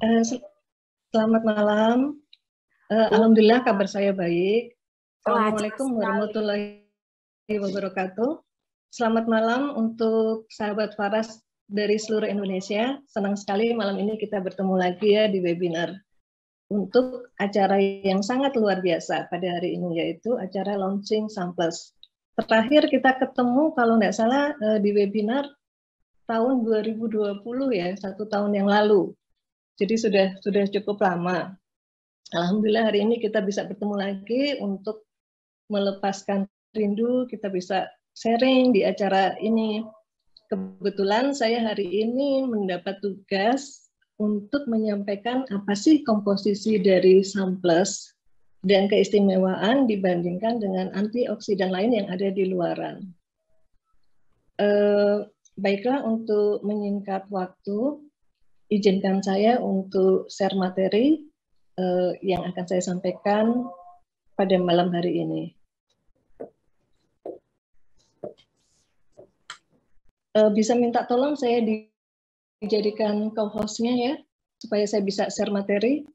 Eh, Selamat malam. Alhamdulillah kabar saya baik. Assalamualaikum warahmatullahi wabarakatuh. Selamat malam untuk sahabat Faras dari seluruh Indonesia. Senang sekali malam ini kita bertemu lagi ya di webinar untuk acara yang sangat luar biasa pada hari ini, yaitu acara launching Samples. Terakhir kita ketemu kalau nggak salah di webinar tahun 2020 ya, 1 tahun yang lalu. Jadi sudah cukup lama. Alhamdulillah hari ini kita bisa bertemu lagi untuk melepaskan rindu, kita bisa sharing di acara ini. Kebetulan saya hari ini mendapat tugas untuk menyampaikan apa sih komposisi dari Samples dan keistimewaan dibandingkan dengan antioksidan lain yang ada di luaran. Baiklah, untuk menyingkat waktu, izinkan saya untuk share materi yang akan saya sampaikan pada malam hari ini. Bisa minta tolong saya dijadikan co-host-nya ya, supaya saya bisa share materi.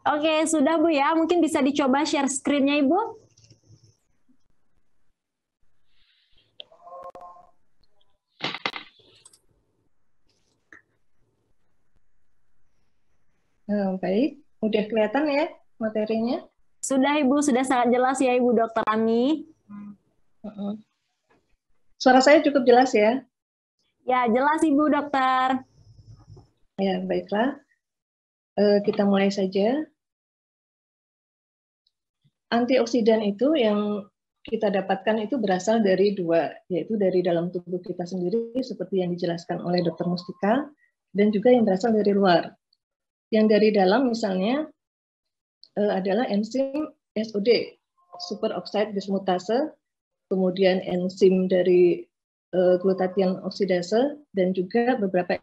Oke, sudah Bu ya. Mungkin bisa dicoba share screen-nya Ibu. Baik, udah kelihatan ya materinya? Sudah Ibu, sudah sangat jelas ya Ibu Dr. Ami. Suara saya cukup jelas ya? Ya, jelas Ibu Dokter. Ya, baiklah. Kita mulai saja. Antioksidan itu yang kita dapatkan itu berasal dari dua, yaitu dari dalam tubuh kita sendiri seperti yang dijelaskan oleh Dr. Mustika, dan juga yang berasal dari luar. Yang dari dalam misalnya adalah enzim SOD, superoxide dismutase, kemudian enzim dari glutathione oksidase, dan juga beberapa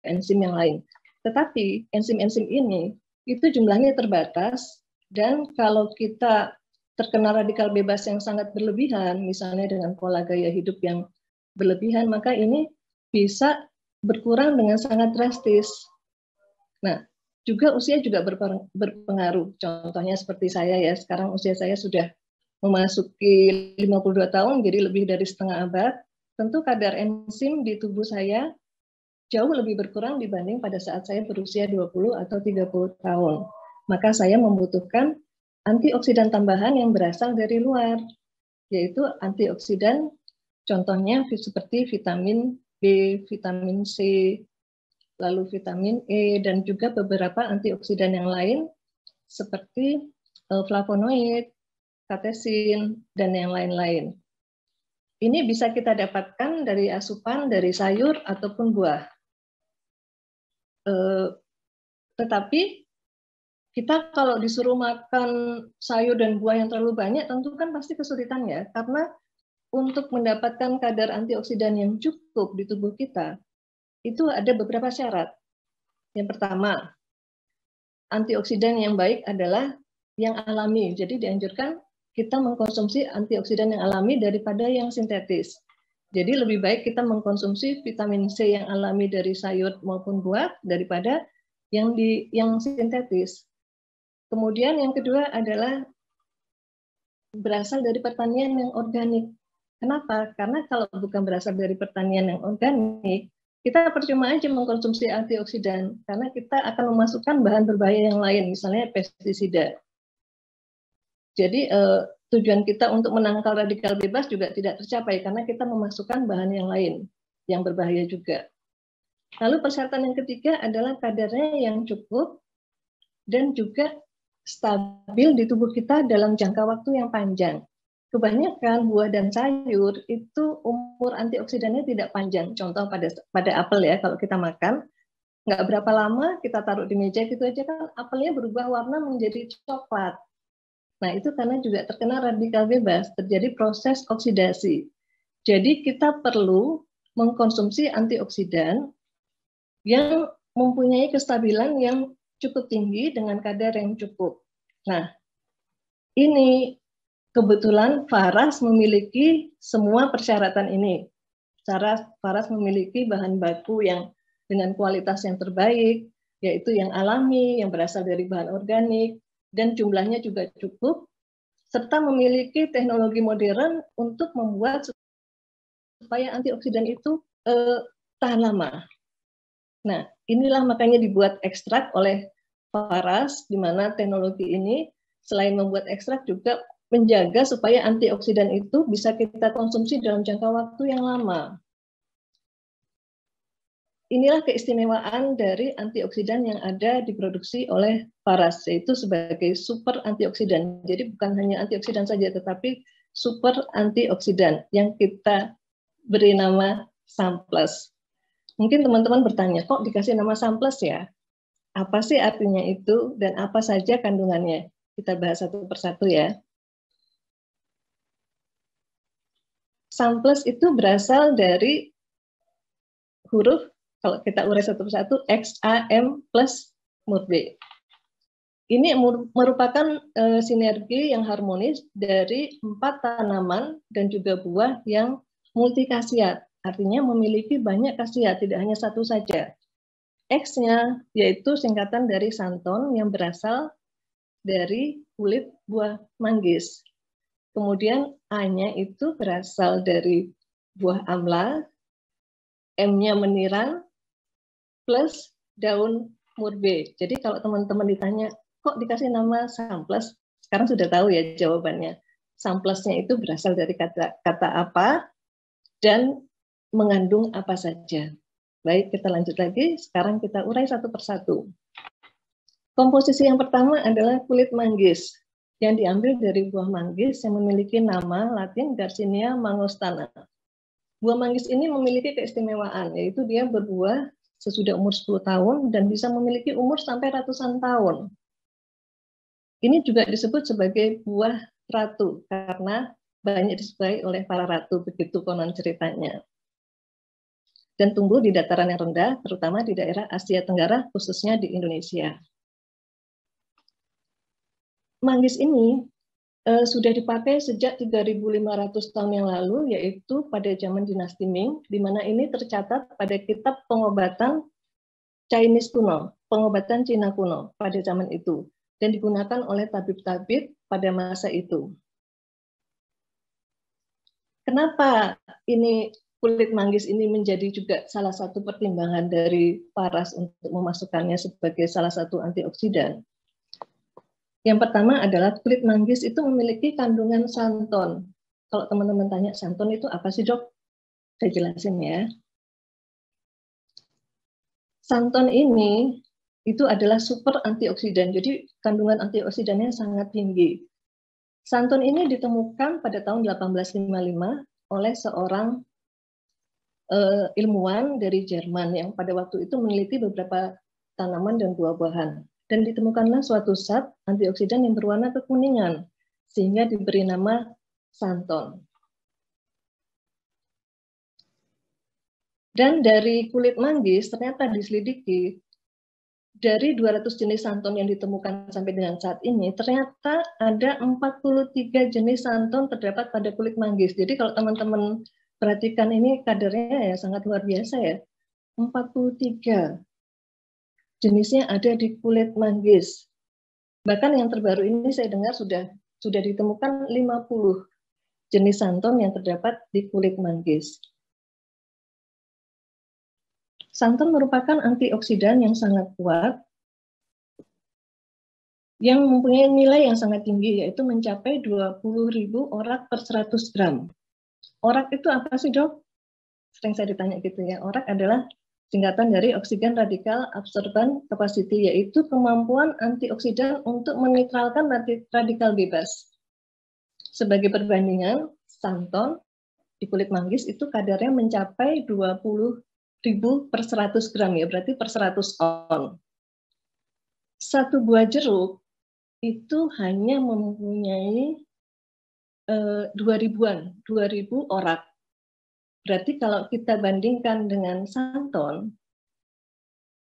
enzim yang lain. Tetapi enzim-enzim ini itu jumlahnya terbatas, dan kalau kita terkena radikal bebas yang sangat berlebihan, misalnya dengan pola gaya hidup yang berlebihan, maka ini bisa berkurang dengan sangat drastis. Nah, juga usia juga berpengaruh. Contohnya seperti saya ya, sekarang usia saya sudah memasuki 52 tahun, jadi lebih dari setengah abad. Tentu kadar enzim di tubuh saya jauh lebih berkurang dibanding pada saat saya berusia 20 atau 30 tahun. Maka saya membutuhkan antioksidan tambahan yang berasal dari luar, yaitu antioksidan contohnya seperti vitamin B, vitamin C, lalu vitamin E, dan juga beberapa antioksidan yang lain seperti flavonoid, katesin, dan yang lain-lain. Ini bisa kita dapatkan dari asupan, dari sayur, ataupun buah. Tetapi kita kalau disuruh makan sayur dan buah yang terlalu banyak, tentu kan pasti kesulitan ya, karena untuk mendapatkan kadar antioksidan yang cukup di tubuh kita, itu ada beberapa syarat. Yang pertama, antioksidan yang baik adalah yang alami. Jadi dianjurkan kita mengkonsumsi antioksidan yang alami daripada yang sintetis. Jadi lebih baik kita mengkonsumsi vitamin C yang alami dari sayur maupun buah daripada yang sintetis. Kemudian yang kedua adalah berasal dari pertanian yang organik. Kenapa? Karena kalau bukan berasal dari pertanian yang organik, kita percuma aja mengkonsumsi antioksidan, karena kita akan memasukkan bahan berbahaya yang lain, misalnya pestisida. Jadi tujuan kita untuk menangkal radikal bebas juga tidak tercapai, karena kita memasukkan bahan yang lain, yang berbahaya juga. Lalu persyaratan yang ketiga adalah kadarnya yang cukup, dan juga stabil di tubuh kita dalam jangka waktu yang panjang. Kebanyakan buah dan sayur itu umur antioksidannya tidak panjang. Contoh pada apel ya, kalau kita makan, nggak berapa lama kita taruh di meja gitu aja kan apelnya berubah warna menjadi coklat. Nah itu karena juga terkena radikal bebas, terjadi proses oksidasi. Jadi kita perlu mengkonsumsi antioksidan yang mempunyai kestabilan yang cukup tinggi dengan kadar yang cukup. Nah, ini kebetulan Faras memiliki semua persyaratan ini. Faras memiliki bahan baku yang dengan kualitas yang terbaik, yaitu yang alami, yang berasal dari bahan organik, dan jumlahnya juga cukup, serta memiliki teknologi modern untuk membuat supaya antioksidan itu tahan lama. Nah, inilah makanya dibuat ekstrak oleh Faras, di mana teknologi ini selain membuat ekstrak juga menjaga supaya antioksidan itu bisa kita konsumsi dalam jangka waktu yang lama. Inilah keistimewaan dari antioksidan yang ada diproduksi oleh Faras, yaitu sebagai super antioksidan. Jadi bukan hanya antioksidan saja, tetapi super antioksidan yang kita beri nama Samplus. Mungkin teman-teman bertanya, kok dikasih nama Samplus ya? Apa sih artinya itu dan apa saja kandungannya? Kita bahas satu persatu ya. Samplus itu berasal dari huruf, kalau kita urai satu persatu, XAM plus MUR-B. Ini merupakan sinergi yang harmonis dari 4 tanaman dan juga buah yang multikasiat. Artinya memiliki banyak khasiat, tidak hanya satu saja. X-nya yaitu singkatan dari santon yang berasal dari kulit buah manggis. Kemudian A-nya itu berasal dari buah amla, M-nya menirang, plus daun murbe. Jadi kalau teman-teman ditanya, kok dikasih nama Samplus? Sekarang sudah tahu ya jawabannya. Samplusnya itu berasal dari kata apa dan mengandung apa saja. Baik, kita lanjut lagi. Sekarang kita urai satu persatu. Komposisi yang pertama adalah kulit manggis yang diambil dari buah manggis yang memiliki nama Latin Garcinia mangostana. Buah manggis ini memiliki keistimewaan, yaitu dia berbuah sesudah umur 10 tahun dan bisa memiliki umur sampai ratusan tahun. Ini juga disebut sebagai buah ratu karena banyak disukai oleh para ratu, begitu konon ceritanya. Dan tumbuh di dataran yang rendah, terutama di daerah Asia Tenggara, khususnya di Indonesia. Manggis ini sudah dipakai sejak 3.500 tahun yang lalu, yaitu pada zaman dinasti Ming, di mana ini tercatat pada kitab pengobatan Chinese kuno, pengobatan Cina kuno pada zaman itu, dan digunakan oleh tabib-tabib pada masa itu. Kenapa ini kulit manggis ini menjadi juga salah satu pertimbangan dari Faras untuk memasukkannya sebagai salah satu antioksidan? Yang pertama adalah kulit manggis itu memiliki kandungan santon. Kalau teman-teman tanya, santon itu apa sih, Dok? Saya jelasin ya. Santon ini itu adalah super antioksidan. Jadi kandungan antioksidannya sangat tinggi. Santon ini ditemukan pada tahun 1855 oleh seorang ilmuwan dari Jerman yang pada waktu itu meneliti beberapa tanaman dan buah-buahan. Dan ditemukanlah suatu zat antioksidan yang berwarna kekuningan, sehingga diberi nama santon. Dan dari kulit manggis ternyata diselidiki, dari 200 jenis santon yang ditemukan sampai dengan saat ini, ternyata ada 43 jenis santon terdapat pada kulit manggis. Jadi kalau teman-teman perhatikan ini kadarnya ya sangat luar biasa ya, 43. Jenisnya ada di kulit manggis. Bahkan yang terbaru ini saya dengar sudah ditemukan 50 jenis santon yang terdapat di kulit manggis. Santon merupakan antioksidan yang sangat kuat, yang mempunyai nilai yang sangat tinggi, yaitu mencapai 20.000 orak per 100 gram. Orak itu apa sih, Dok? Sering saya ditanya gitu ya. Orak adalah singkatan dari oksigen radikal absorban capacity, yaitu kemampuan antioksidan untuk menetralkan radikal bebas. Sebagai perbandingan, santon di kulit manggis itu kadarnya mencapai 20.000 per 100 gram ya, berarti per 100 on. Satu buah jeruk itu hanya mempunyai 2.000 orak. Berarti kalau kita bandingkan dengan santon,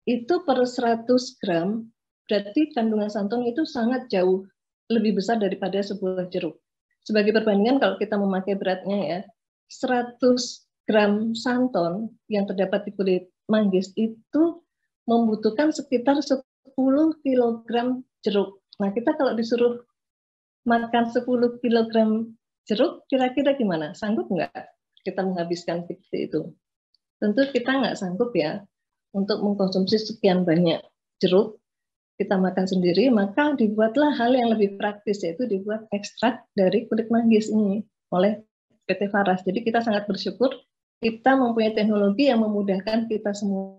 itu per 100 gram, berarti kandungan santon itu sangat jauh lebih besar daripada sebuah jeruk. Sebagai perbandingan kalau kita memakai beratnya ya, 100 gram santon yang terdapat di kulit manggis itu membutuhkan sekitar 10 kg jeruk. Nah, kita kalau disuruh makan 10 kg jeruk, kira-kira gimana? Sanggup nggak kita menghabiskan seperti itu? Tentu kita nggak sanggup ya untuk mengkonsumsi sekian banyak jeruk. Kita makan sendiri, maka dibuatlah hal yang lebih praktis, yaitu dibuat ekstrak dari kulit manggis ini oleh PT Faras. Jadi kita sangat bersyukur kita mempunyai teknologi yang memudahkan kita semua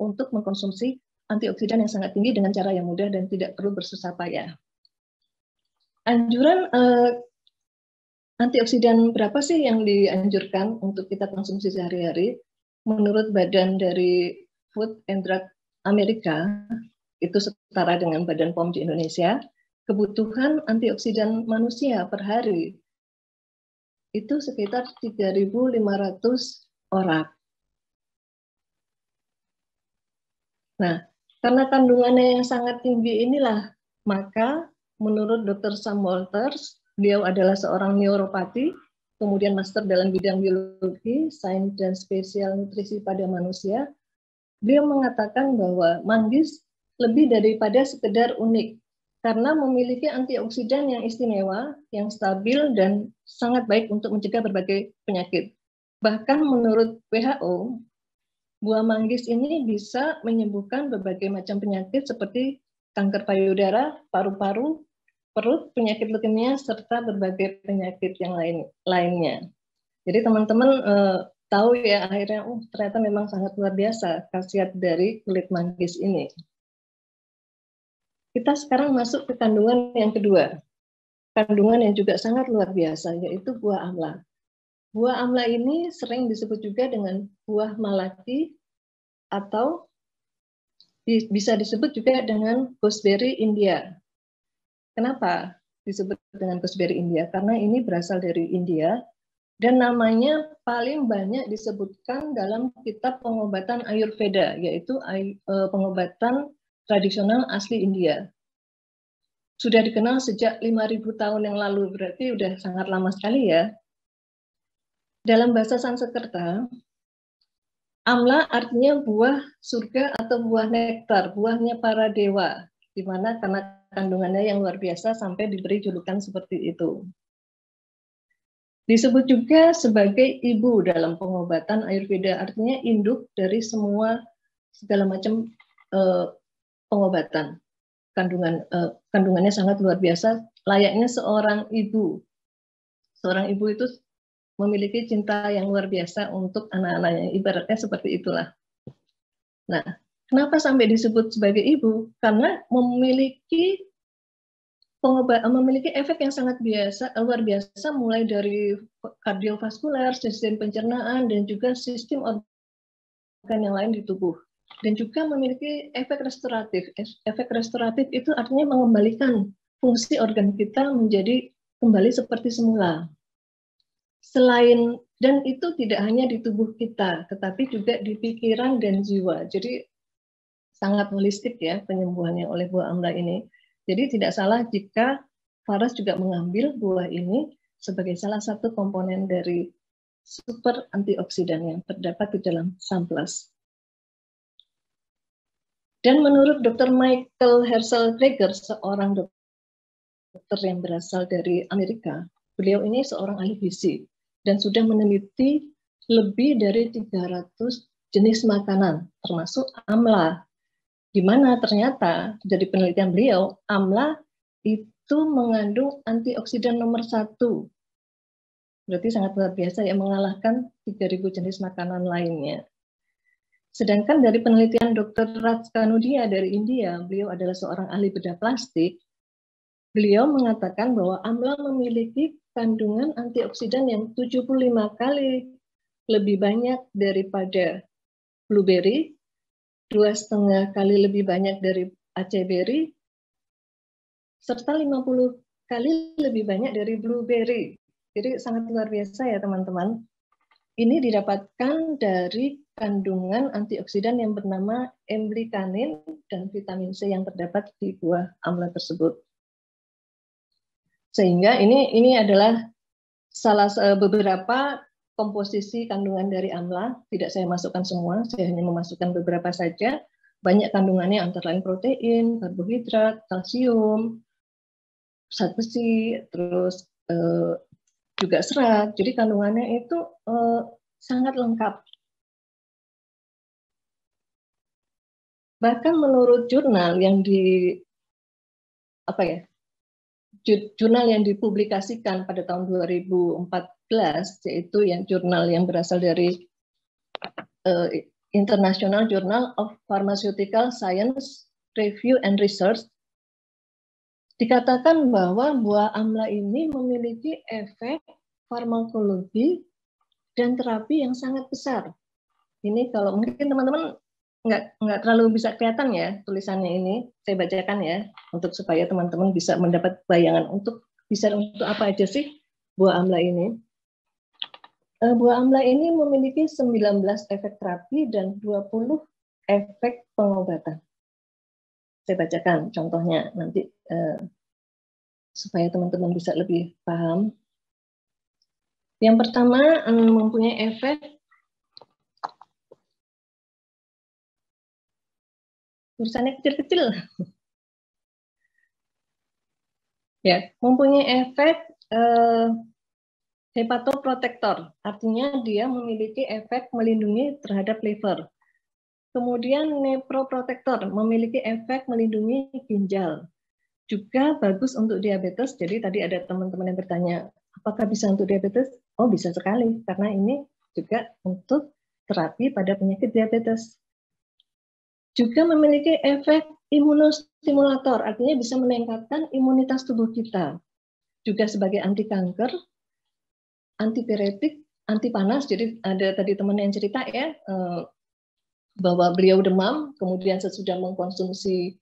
untuk mengkonsumsi antioksidan yang sangat tinggi dengan cara yang mudah dan tidak perlu bersusah payah. Anjuran antioksidan berapa sih yang dianjurkan untuk kita konsumsi sehari-hari? Menurut Badan dari Food and Drug Amerika, itu setara dengan Badan POM di Indonesia, kebutuhan antioksidan manusia per hari itu sekitar 3.500 orat. Nah, karena kandungannya yang sangat tinggi inilah, maka menurut Dr. Sam Walters, beliau adalah seorang neuropati, kemudian master dalam bidang biologi, sains dan spesial nutrisi pada manusia. Beliau mengatakan bahwa manggis lebih daripada sekedar unik, karena memiliki antioksidan yang istimewa, yang stabil, dan sangat baik untuk mencegah berbagai penyakit. Bahkan menurut WHO, buah manggis ini bisa menyembuhkan berbagai macam penyakit seperti kanker payudara, paru-paru, perut, penyakit leukemia, serta berbagai penyakit yang lainnya. Jadi teman-teman tahu ya akhirnya ternyata memang sangat luar biasa khasiat dari kulit manggis ini. Kita sekarang masuk ke kandungan yang kedua. Kandungan yang juga sangat luar biasa, yaitu buah amla. Buah amla ini sering disebut juga dengan buah malaki atau bisa disebut juga dengan gooseberry India. Kenapa disebut dengan gooseberry India? Karena ini berasal dari India dan namanya paling banyak disebutkan dalam kitab pengobatan Ayurveda, yaitu pengobatan tradisional asli India. Sudah dikenal sejak 5.000 tahun yang lalu, berarti sudah sangat lama sekali ya. Dalam bahasa Sanskerta, amla artinya buah surga atau buah nektar, buahnya para dewa, di mana karena kandungannya yang luar biasa sampai diberi julukan seperti itu. Disebut juga sebagai ibu dalam pengobatan Ayurveda, artinya induk dari segala macam pengobatan. Kandungannya sangat luar biasa, layaknya seorang ibu. Seorang ibu itu memiliki cinta yang luar biasa untuk anak-anaknya, ibaratnya seperti itulah. Nah, kenapa sampai disebut sebagai ibu? Karena memiliki efek yang sangat luar biasa, mulai dari kardiovaskuler, sistem pencernaan, dan juga sistem organ yang lain di tubuh. Dan juga memiliki efek restoratif. Efek restoratif itu artinya mengembalikan fungsi organ kita menjadi kembali seperti semula. Dan itu tidak hanya di tubuh kita, tetapi juga di pikiran dan jiwa. Jadi sangat holistik ya penyembuhannya oleh buah amla ini. Jadi tidak salah jika Faras juga mengambil buah ini sebagai salah satu komponen dari super antioksidan yang terdapat di dalam samples. Dan menurut Dr. Michael Herschel Greger, seorang dokter yang berasal dari Amerika, beliau ini seorang ahli gizi dan sudah meneliti lebih dari 300 jenis makanan, termasuk amla, di mana ternyata dari penelitian beliau, amla itu mengandung antioksidan nomor 1. Berarti sangat luar biasa ya, mengalahkan 3.000 jenis makanan lainnya. Sedangkan dari penelitian Dr. Raj Kanudia dari India, beliau adalah seorang ahli bedah plastik, beliau mengatakan bahwa amla memiliki kandungan antioksidan yang 75 kali lebih banyak daripada blueberry, 2,5 kali lebih banyak dari acai berry, serta 50 kali lebih banyak dari blueberry. Jadi sangat luar biasa ya teman-teman. Ini didapatkan dari kandungan antioksidan yang bernama emblycanin dan vitamin C yang terdapat di buah amla tersebut. Sehingga ini adalah beberapa komposisi kandungan dari AMLA. Tidak saya masukkan semua, saya hanya memasukkan beberapa saja. Banyak kandungannya antara lain protein, karbohidrat, kalsium, zat besi, terus juga serat. Jadi kandungannya itu sangat lengkap. Bahkan menurut jurnal yang jurnal yang dipublikasikan pada tahun 2014, yaitu yang jurnal yang berasal dari International Journal of Pharmaceutical Science Review and Research, dikatakan bahwa buah amla ini memiliki efek farmakologi dan terapi yang sangat besar. Ini kalau mungkin teman-teman nggak terlalu bisa kelihatan ya tulisannya ini, saya bacakan ya untuk supaya teman-teman bisa mendapat bayangan untuk apa aja sih buah amla ini. Buah amla ini memiliki 19 efek terapi dan 20 efek pengobatan. Saya bacakan contohnya nanti supaya teman-teman bisa lebih paham. Yang pertama mempunyai efek tulisannya kecil-kecil. Ya, mempunyai efek hepatoprotektor, artinya dia memiliki efek melindungi terhadap liver. Kemudian nephroprotector, memiliki efek melindungi ginjal. Juga bagus untuk diabetes. Jadi tadi ada teman-teman yang bertanya, apakah bisa untuk diabetes? Oh, bisa sekali, karena ini juga untuk terapi pada penyakit diabetes. Juga memiliki efek imunostimulator, artinya bisa meningkatkan imunitas tubuh kita. Juga sebagai anti kanker, antipiretik, anti panas. Jadi ada tadi teman yang cerita ya, bahwa beliau demam, kemudian sesudah mengkonsumsi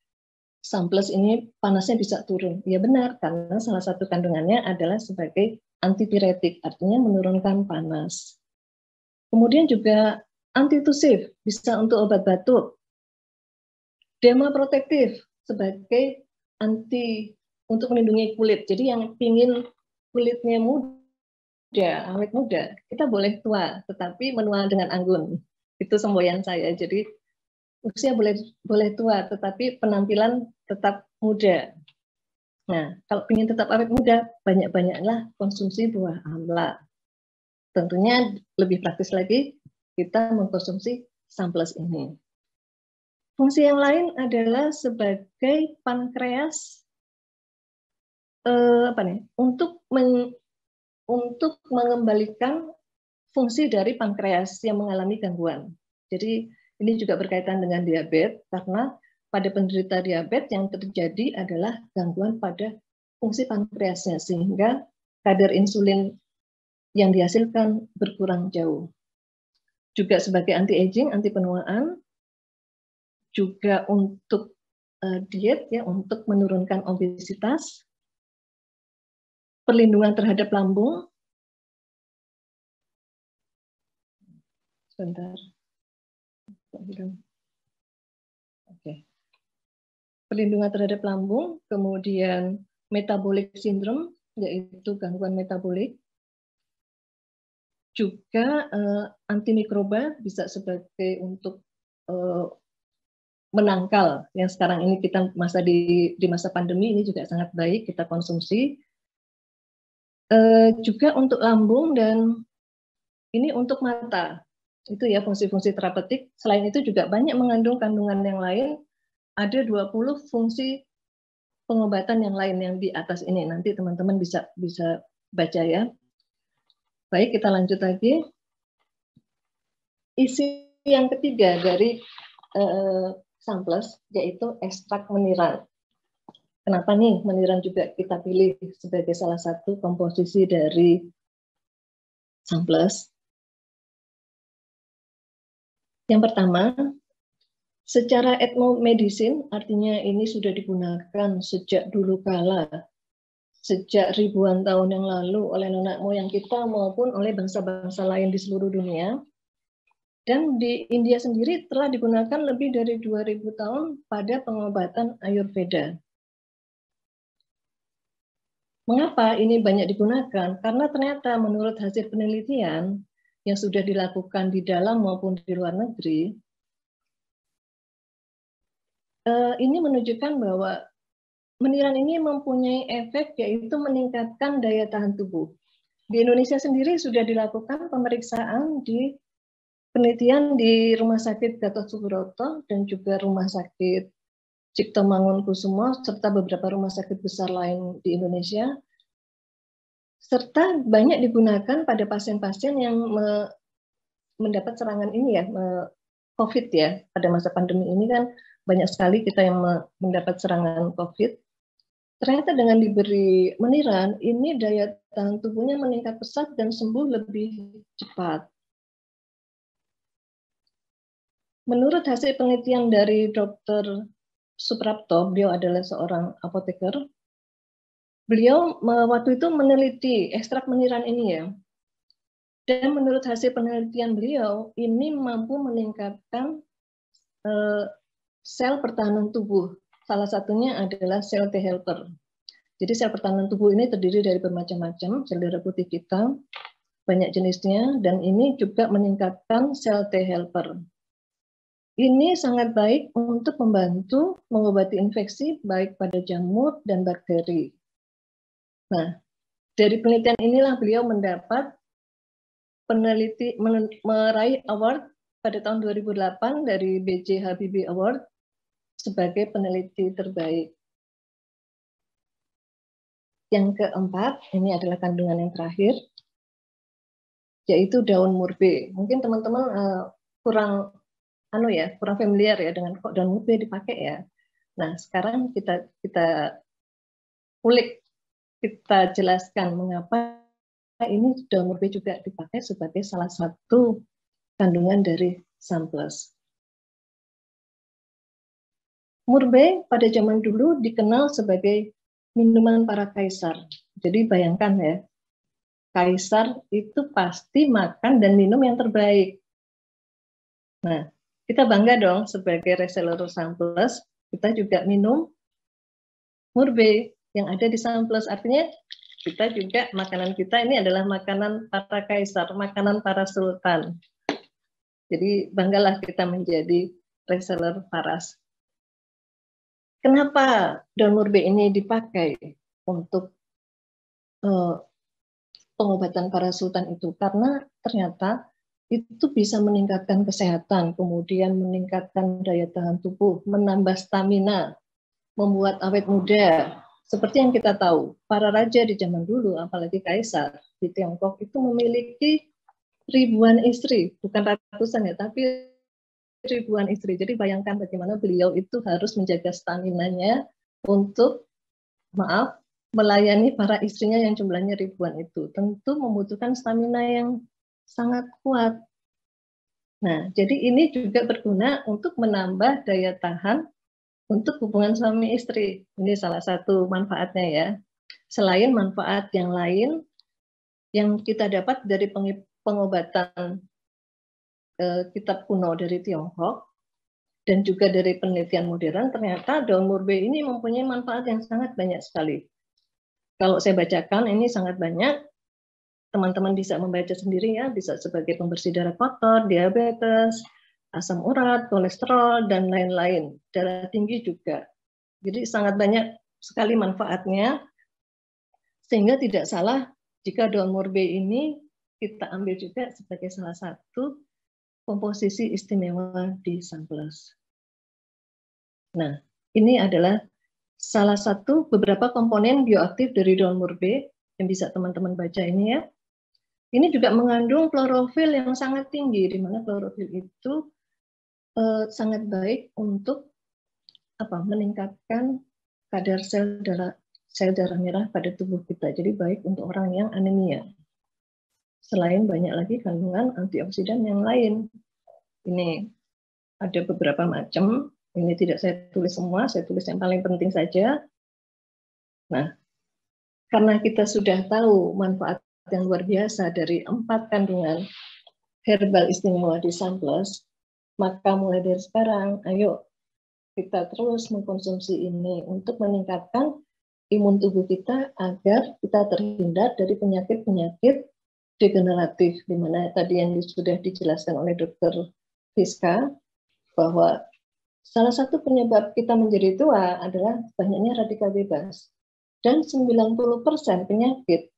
Samples ini panasnya bisa turun. Ya benar, karena salah satu kandungannya adalah sebagai antipiretik, artinya menurunkan panas. Kemudian juga antitusif, bisa untuk obat batuk. Dermaprotektif, sebagai untuk melindungi kulit. Jadi yang ingin kulitnya muda, awet muda, kita boleh tua, tetapi menua dengan anggun. Itu semboyan saya. Jadi usia boleh tua, tetapi penampilan tetap muda. Nah, kalau ingin tetap awet muda, banyak-banyaklah konsumsi buah amla. Tentunya lebih praktis lagi, kita mengkonsumsi samples ini. Fungsi yang lain adalah sebagai pankreas, untuk mengembalikan fungsi dari pankreas yang mengalami gangguan. Jadi ini juga berkaitan dengan diabetes, karena pada penderita diabetes yang terjadi adalah gangguan pada fungsi pankreasnya, sehingga kadar insulin yang dihasilkan berkurang jauh. Juga sebagai anti-aging, anti penuaan, juga untuk diet ya, untuk menurunkan obesitas, perlindungan terhadap lambung. Sebentar. Oke. Perlindungan terhadap lambung, kemudian metabolic syndrome, yaitu gangguan metabolik. Juga antimikroba, bisa sebagai untuk menangkal yang sekarang ini kita di masa pandemi ini juga sangat baik kita konsumsi. Juga untuk lambung, dan ini untuk mata. Itu ya fungsi-fungsi terapeutik. Selain itu juga banyak mengandung kandungan yang lain. Ada 20 fungsi pengobatan yang lain yang di atas ini. Nanti teman-teman bisa baca ya. Baik, kita lanjut lagi. Isi yang ketiga dari samples yaitu ekstrak meniran. Kenapa nih meniran juga kita pilih sebagai salah satu komposisi dari samples? Yang pertama, secara etnomedicine, artinya ini sudah digunakan sejak dulu kala, sejak ribuan tahun yang lalu oleh nenek moyang kita maupun oleh bangsa-bangsa lain di seluruh dunia. Dan di India sendiri telah digunakan lebih dari 2000 tahun pada pengobatan Ayurveda. Mengapa ini banyak digunakan? Karena ternyata menurut hasil penelitian yang sudah dilakukan di dalam maupun di luar negeri, ini menunjukkan bahwa meniran ini mempunyai efek yaitu meningkatkan daya tahan tubuh. Di Indonesia sendiri sudah dilakukan pemeriksaan di penelitian di Rumah Sakit Gatot Subroto dan juga Rumah Sakit Cipto Mangunkusumo serta beberapa rumah sakit besar lain di Indonesia, serta banyak digunakan pada pasien-pasien yang mendapat serangan ini ya, COVID ya, pada masa pandemi ini kan banyak sekali kita yang mendapat serangan COVID. Ternyata dengan diberi meniran, ini daya tahan tubuhnya meningkat pesat dan sembuh lebih cepat. Menurut hasil penelitian dari Dr. Suprapto, beliau adalah seorang apoteker. Beliau waktu itu meneliti ekstrak meniran ini ya. Dan menurut hasil penelitian beliau, ini mampu meningkatkan sel pertahanan tubuh. Salah satunya adalah sel T helper. Jadi sel pertahanan tubuh ini terdiri dari bermacam-macam, sel darah putih kita, banyak jenisnya, dan ini juga meningkatkan sel T helper. Ini sangat baik untuk membantu mengobati infeksi baik pada jamur dan bakteri. Nah, dari penelitian inilah beliau mendapat meraih award pada tahun 2008 dari B.J. Habibie Award sebagai peneliti terbaik. Yang keempat, ini adalah kandungan yang terakhir, yaitu daun murbe. Mungkin teman-teman kurang familiar ya dengan kok daun murbe dipakai ya. Nah, sekarang kita ulik, kita jelaskan mengapa ini daun murbe juga dipakai sebagai salah satu kandungan dari Sunplus. Murbe pada zaman dulu dikenal sebagai minuman para kaisar. Jadi bayangkan ya, kaisar itu pasti makan dan minum yang terbaik. Nah, kita bangga dong sebagai reseller Sunplus, kita juga minum murbe yang ada di Sunplus. Artinya kita juga, makanan kita ini adalah makanan para kaisar, makanan para sultan. Jadi banggalah kita menjadi reseller Paras. Kenapa daun murbe ini dipakai untuk pengobatan para sultan itu? Karena ternyata itu bisa meningkatkan kesehatan, kemudian meningkatkan daya tahan tubuh, menambah stamina, membuat awet muda. Seperti yang kita tahu, para raja di zaman dulu, apalagi kaisar di Tiongkok itu memiliki ribuan istri, bukan ratusan ya, tapi ribuan istri. Jadi bayangkan bagaimana beliau itu harus menjaga stamina-nya untuk, melayani para istrinya yang jumlahnya ribuan itu. Tentu membutuhkan stamina yang sangat kuat. Nah, jadi ini juga berguna untuk menambah daya tahan untuk hubungan suami istri. Ini salah satu manfaatnya ya. Selain manfaat yang lain yang kita dapat dari pengobatan kitab kuno dari Tiongkok dan juga dari penelitian modern, ternyata daun murbe ini mempunyai manfaat yang sangat banyak sekali. Kalau saya bacakan ini sangat banyak, teman-teman bisa membaca sendiri ya, bisa sebagai pembersih darah kotor, diabetes, asam urat, kolesterol, dan lain-lain. Darah tinggi juga. Jadi sangat banyak sekali manfaatnya, sehingga tidak salah jika daun murbe ini kita ambil juga sebagai salah satu komposisi istimewa di Sunplus. Nah, ini adalah salah satu beberapa komponen bioaktif dari daun murbe yang bisa teman-teman baca ini ya. Ini juga mengandung klorofil yang sangat tinggi, di mana klorofil itu sangat baik untuk meningkatkan kadar sel darah merah pada tubuh kita. Jadi baik untuk orang yang anemia. Selain banyak lagi kandungan antioksidan yang lain. Ini ada beberapa macam. Ini tidak saya tulis semua, saya tulis yang paling penting saja. Nah, karena kita sudah tahu manfaat yang luar biasa dari 4 kandungan herbal istimewa di Sunplus, maka mulai dari sekarang, ayo kita terus mengkonsumsi ini untuk meningkatkan imun tubuh kita agar kita terhindar dari penyakit-penyakit degeneratif, di mana tadi yang sudah dijelaskan oleh Dr. Fiska, bahwa salah satu penyebab kita menjadi tua adalah banyaknya radikal bebas. Dan 90% penyakit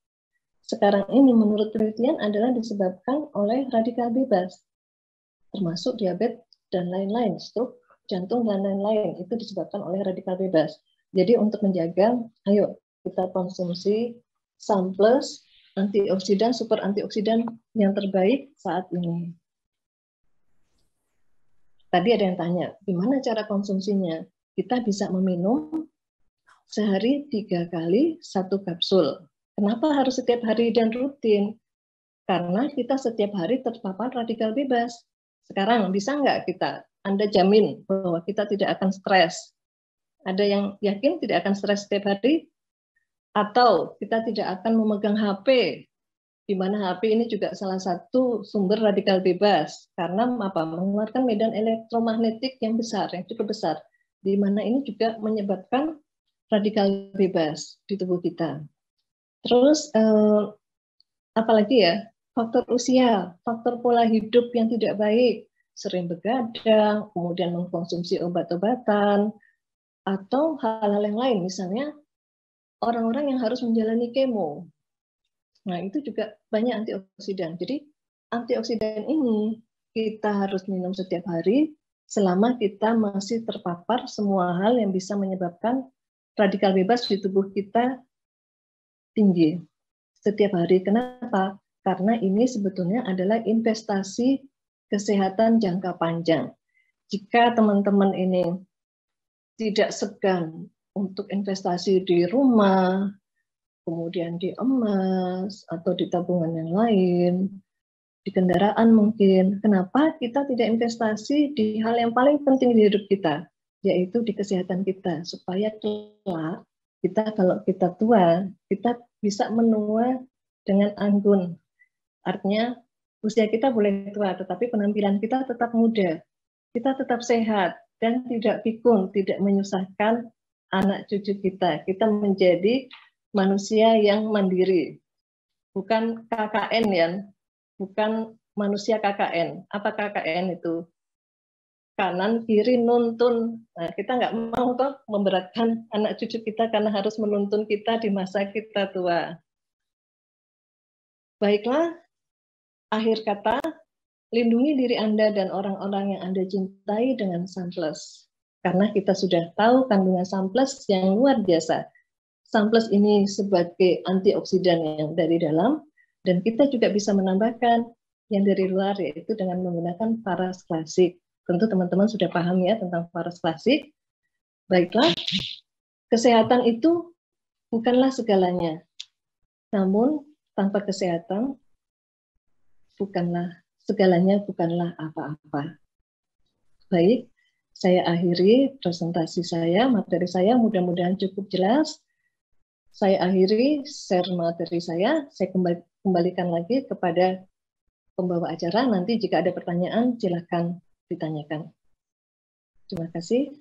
sekarang ini menurut penelitian adalah disebabkan oleh radikal bebas, termasuk diabetes dan lain-lain, stroke, jantung, dan lain-lain, itu disebabkan oleh radikal bebas. Jadi untuk menjaga, ayo kita konsumsi Sunplus, antioksidan, super antioksidan yang terbaik saat ini. Tadi ada yang tanya, gimana cara konsumsinya? Kita bisa meminum sehari 3 kali 1 kapsul. Kenapa harus setiap hari dan rutin? Karena kita setiap hari terpapar radikal bebas. Sekarang bisa nggak kita, Anda jamin bahwa kita tidak akan stres? Ada yang yakin tidak akan stres setiap hari? Atau kita tidak akan memegang HP, di mana HP ini juga salah satu sumber radikal bebas, karena apa? Mengeluarkan medan elektromagnetik yang besar, yang cukup besar, di mana ini juga menyebabkan radikal bebas di tubuh kita. Terus apalagi ya, faktor usia, faktor pola hidup yang tidak baik, sering begadang, kemudian mengkonsumsi obat-obatan, atau hal-hal yang lain, misalnya orang-orang yang harus menjalani kemo. Nah, itu juga banyak antioksidan. Jadi, antioksidan ini kita harus minum setiap hari selama kita masih terpapar semua hal yang bisa menyebabkan radikal bebas di tubuh kita tinggi setiap hari. Kenapa? Karena ini sebetulnya adalah investasi kesehatan jangka panjang. Jika teman-teman ini tidak segan untuk investasi di rumah, kemudian di emas, atau di tabungan yang lain, di kendaraan mungkin. Kenapa kita tidak investasi di hal yang paling penting di hidup kita, yaitu di kesehatan kita, supaya kelak kita kalau kita tua, kita bisa menua dengan anggun. Artinya usia kita boleh tua, tetapi penampilan kita tetap muda, kita tetap sehat, dan tidak pikun, tidak menyusahkan anak cucu kita. Kita menjadi manusia yang mandiri, bukan KKN ya, bukan manusia KKN. Apa KKN itu? Kanan kiri nuntun. Nah, kita nggak mau toh memberatkan anak cucu kita karena harus menuntun kita di masa kita tua. Baiklah, akhir kata, lindungi diri Anda dan orang-orang yang Anda cintai dengan Sunplus. Karena kita sudah tahu kandungan Sunplus yang luar biasa. Sunplus ini sebagai antioksidan yang dari dalam, dan kita juga bisa menambahkan yang dari luar, yaitu dengan menggunakan paras klasik. Tentu teman-teman sudah paham ya tentang paras klasik. Baiklah, kesehatan itu bukanlah segalanya. Namun tanpa kesehatan bukanlah segalanya, bukanlah apa-apa. Baik, saya akhiri presentasi saya, materi saya mudah-mudahan cukup jelas. Saya akhiri share materi saya kembalikan lagi kepada pembawa acara. Nanti jika ada pertanyaan, silakan ditanyakan. Terima kasih.